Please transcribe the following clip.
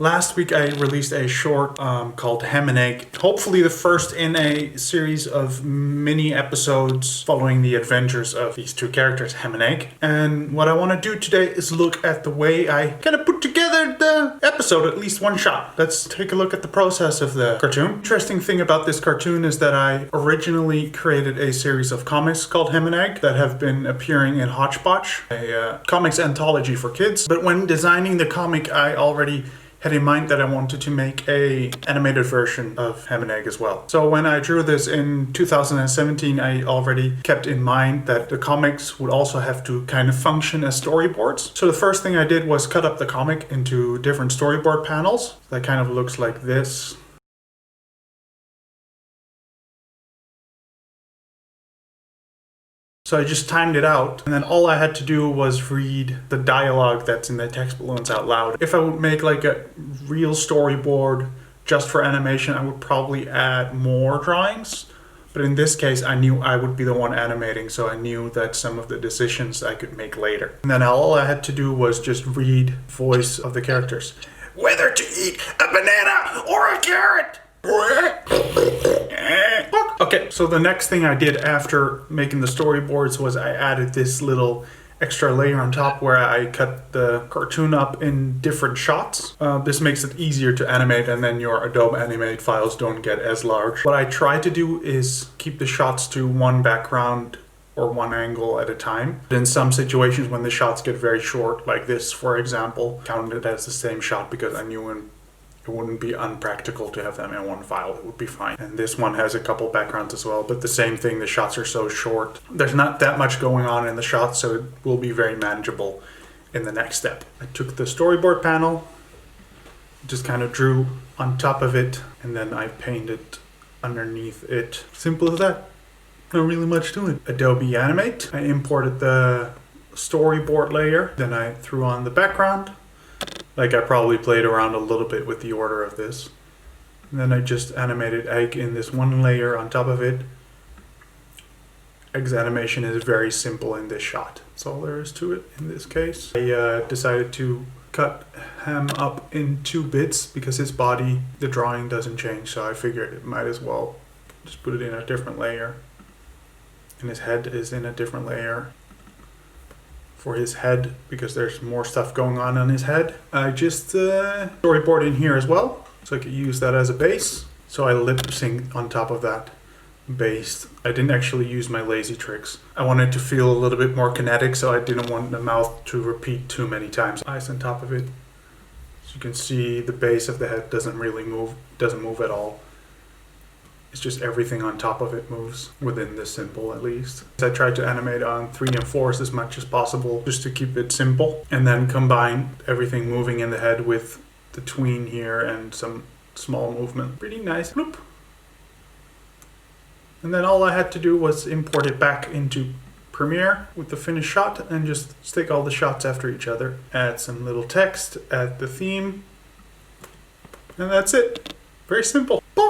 Last week I released a short called Ham and Egg. Hopefully the first in a series of mini episodes following the adventures of these two characters, Ham and Egg. And what I want to do today is look at the way I kind of put together the episode, at least one shot. Let's take a look at the process of the cartoon. Interesting thing about this cartoon is that I originally created a series of comics called Ham and Egg that have been appearing in Hodgepodge, a comics anthology for kids. But when designing the comic, I already had in mind that I wanted to make a animated version of Ham and Egg as well. So when I drew this in 2017, I already kept in mind that the comics would also have to kind of function as storyboards. So the first thing I did was cut up the comic into different storyboard panels. That kind of looks like this. So I just timed it out, and then all I had to do was read the dialogue that's in the text balloons out loud. If I would make like a real storyboard just for animation, I would probably add more drawings. But in this case, I knew I would be the one animating, so I knew that some of the decisions I could make later. And then all I had to do was just read the voice of the characters. Whether to eat a banana or a carrot! Okay, so the next thing I did after making the storyboards was I added this little extra layer on top where I cut the cartoon up in different shots. This makes it easier to animate, and then your Adobe Animate files don't get as large. What I try to do is keep the shots to one background or one angle at a time. In some situations when the shots get very short, like this for example, counted as the same shot because I knew it wouldn't be unpractical to have them in one file. It would be fine. And this one has a couple backgrounds as well, but the same thing, the shots are so short. There's not that much going on in the shots, so it will be very manageable in the next step. I took the storyboard panel, just kind of drew on top of it, and then I painted underneath it. Simple as that. Not really much to it. Adobe Animate. I imported the storyboard layer, then I threw on the background. Like I probably played around a little bit with the order of this. And then I just animated Egg in this one layer on top of it. Egg's animation is very simple in this shot. That's all there is to it in this case. I decided to cut Ham up in 2 bits because his body, the drawing doesn't change, so I figured it might as well just put it in a different layer. And his head is in a different layer. For his head, because there's more stuff going on his head. I just storyboard in here as well, so I could use that as a base. So I lip synced on top of that base. I didn't actually use my lazy tricks. I wanted to feel a little bit more kinetic, so I didn't want the mouth to repeat too many times. Eyes on top of it. So you can see the base of the head doesn't really move, doesn't move at all. It's just everything on top of it moves, within this symbol at least. I tried to animate on 3 and 4s as much as possible, just to keep it simple. And then combine everything moving in the head with the tween here and some small movement. Pretty nice. Bloop. And then all I had to do was import it back into Premiere with the finished shot and just stick all the shots after each other. Add some little text, add the theme, and that's it. Very simple. Boom!